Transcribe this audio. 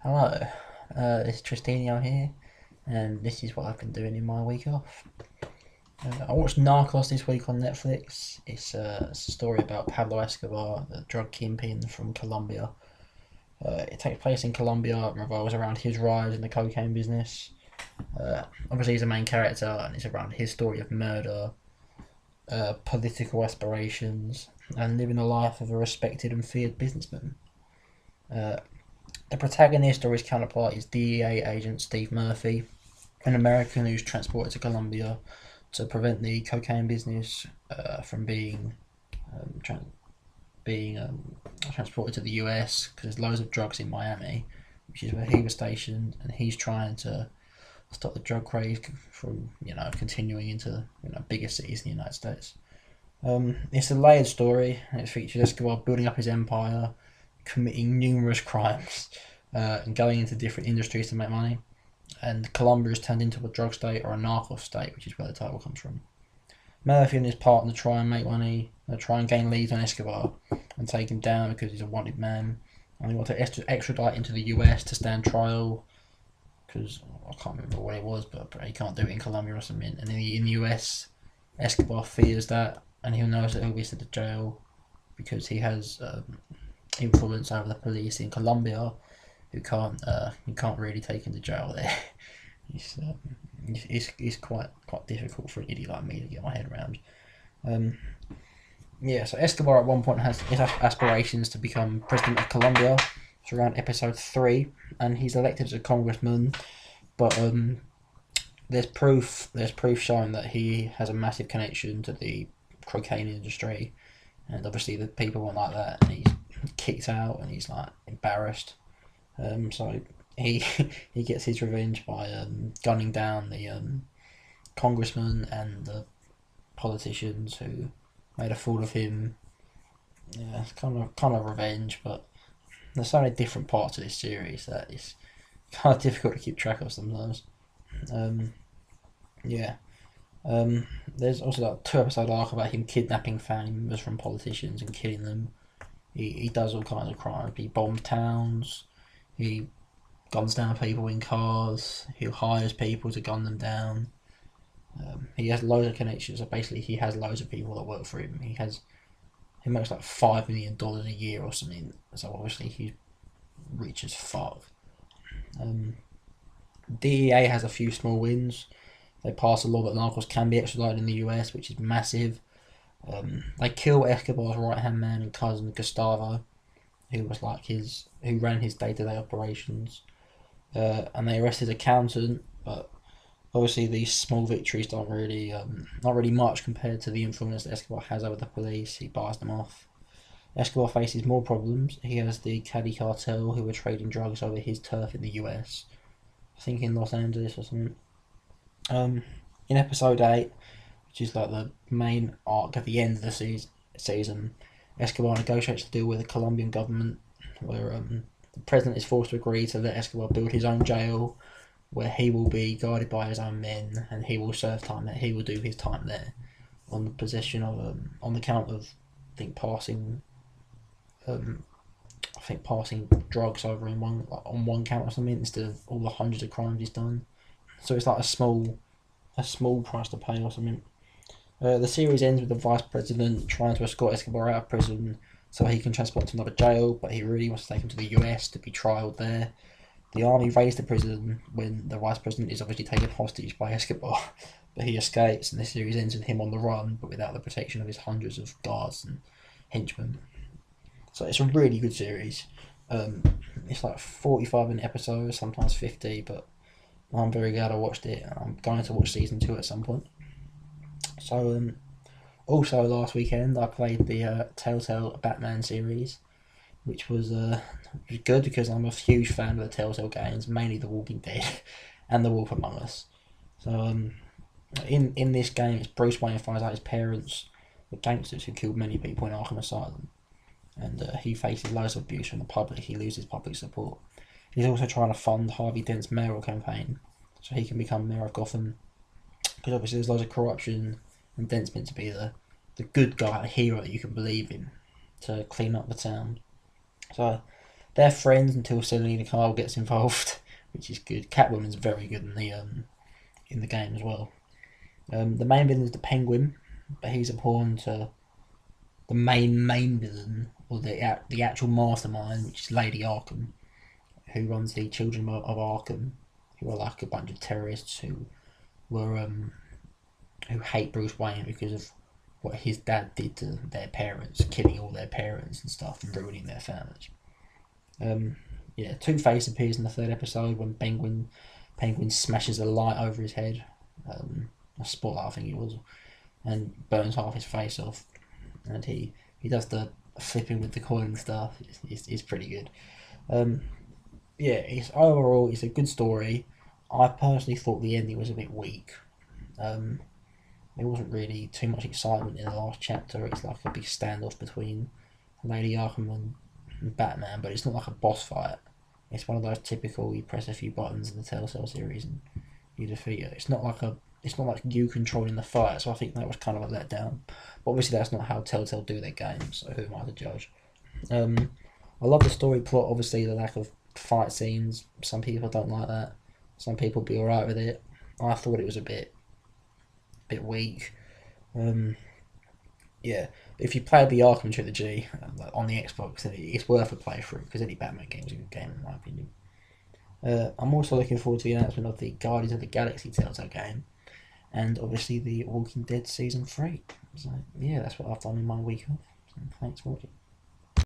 Hello, it's Tristino here, and this is what I've been doing in my week off. I watched Narcos this week on Netflix. It's a story about Pablo Escobar, the drug kingpin from Colombia. It takes place in Colombia and revolves around his rise in the cocaine business. Obviously, he's the main character, and it's around his story of murder, political aspirations, and living the life of a respected and feared businessman. Uh, the protagonist or his counterpart is DEA agent Steve Murphy, an American who's transported to Colombia to prevent the cocaine business from um, tra- being transported to the US because there's loads of drugs in Miami, which is where he was stationed, and he's trying to stop the drug craze from continuing into bigger cities in the United States. It's a layered story. It features Escobar building up his empire, committing numerous crimes, and going into different industries to make money. And Colombia is turned into a drug state or a narco state, which is where the title comes from. Murphy and his partner try and make money, try and gain leads on Escobar and take him down because he's a wanted man. And they want to extradite him to the US to stand trial because I can't remember what it was, but he can't do it in Colombia or something. And in the US, Escobar fears that, and he knows that he'll be sent to jail because he has influence over the police in Colombia, who can't really take him to jail there. It's, um, it's quite difficult for an idiot like me to get my head around. Um, yeah, so Escobar at one point has his aspirations to become president of Colombia. It's around episode 3, and he's elected as a congressman. But there's proof showing that he has a massive connection to the cocaine industry, and obviously the people won't like that, and he's kicked out, and he's like embarrassed. So he he gets his revenge by gunning down the congressman and the politicians who made a fool of him. Yeah, it's kind of revenge, but there's so many different parts of this series that it's kind of difficult to keep track of sometimes. Um, yeah. There's also like 2 episode arc about him kidnapping family members from politicians and killing them. He does all kinds of crimes. He bombs towns. He guns down people in cars. He hires people to gun them down. He has loads of connections. So basically, he has loads of people that work for him. He makes like $5 million a year or something. So obviously he's rich as fuck. Um, DEA has a few small wins. They pass a law that Narcos can be extradited in the US, which is massive. They kill Escobar's right hand man and cousin Gustavo, who ran his day to day operations. And they arrest his accountant, but obviously these small victories don't really not really much compared to the influence that Escobar has over the police. He bars them off. Escobar faces more problems. He has the Caddy cartel who are trading drugs over his turf in the US. I think in Los Angeles or something. Um, in episode 8, which is like the main arc at the end of the season, Escobar negotiates a deal with the Colombian government where the president is forced to agree to let Escobar build his own jail where he will be guarded by his own men and he will serve time there. He will do his time there on the possession of on the count of I think passing um, passing drugs over in one like, on one count or something instead of all the hundreds of crimes he's done. So it's like a small price to pay or something. The series ends with the vice president trying to escort Escobar out of prison so he can transport him to another jail, but he really wants to take him to the US to be trialed there. The army raids the prison when the vice president is obviously taken hostage by Escobar, but he escapes, and the series ends with him on the run, but without the protection of his hundreds of guards and henchmen. So it's a really good series. Um, it's like 45-minute episodes, sometimes 50, but I'm very glad I watched it. I'm going to watch season 2 at some point. So, also last weekend I played the Telltale Batman series, which was good because I'm a huge fan of the Telltale games, mainly The Walking Dead and The Wolf Among Us. So, in this game, it's Bruce Wayne finds out his parents were gangsters who killed many people in Arkham Asylum, and he faces loads of abuse from the public. He loses public support. He's also trying to fund Harvey Dent's mayoral campaign so he can become mayor of Gotham. Because obviously there's loads of corruption, and Dent's meant to be the good guy, a hero that you can believe in to clean up the town. So they're friends until Selena Kyle gets involved, which is good. Catwoman's very good in the game as well. The main villain is the Penguin, but he's a pawn to the main villain, or the actual mastermind, which is Lady Arkham, who runs the Children of Arkham, who are like a bunch of terrorists were who hate Bruce Wayne because of what his dad did to their parents, killing all their parents and stuff and ruining their families. Um, yeah, Two Face appears in the third episode when Penguin smashes a light over his head, a spotlight I think it was, and burns half his face off. And he does the flipping with the coin and stuff. It's pretty good. Um, yeah, it's a good story. I personally thought the ending was a bit weak. Um, there wasn't really too much excitement in the last chapter. It's like a big standoff between Lady Arkham and Batman, but it's not like a boss fight. It's one of those typical you press a few buttons in the Telltale series and you defeat it. It's not like you controlling the fight, so I think that was kind of a letdown. But obviously that's not how Telltale do their games, so who am I to judge? I love the story plot. Obviously the lack of fight scenes. Some people don't like that. Some people be alright with it. I thought it was a bit weak. Um, yeah, if you play the Arkham trilogy on the Xbox, then it's worth a playthrough because any Batman game is a good game in my opinion. I'm also looking forward to the announcement of the Guardians of the Galaxy Telltale game, and obviously the Walking Dead season 3. So yeah, that's what I've done in my week off. So thanks for watching.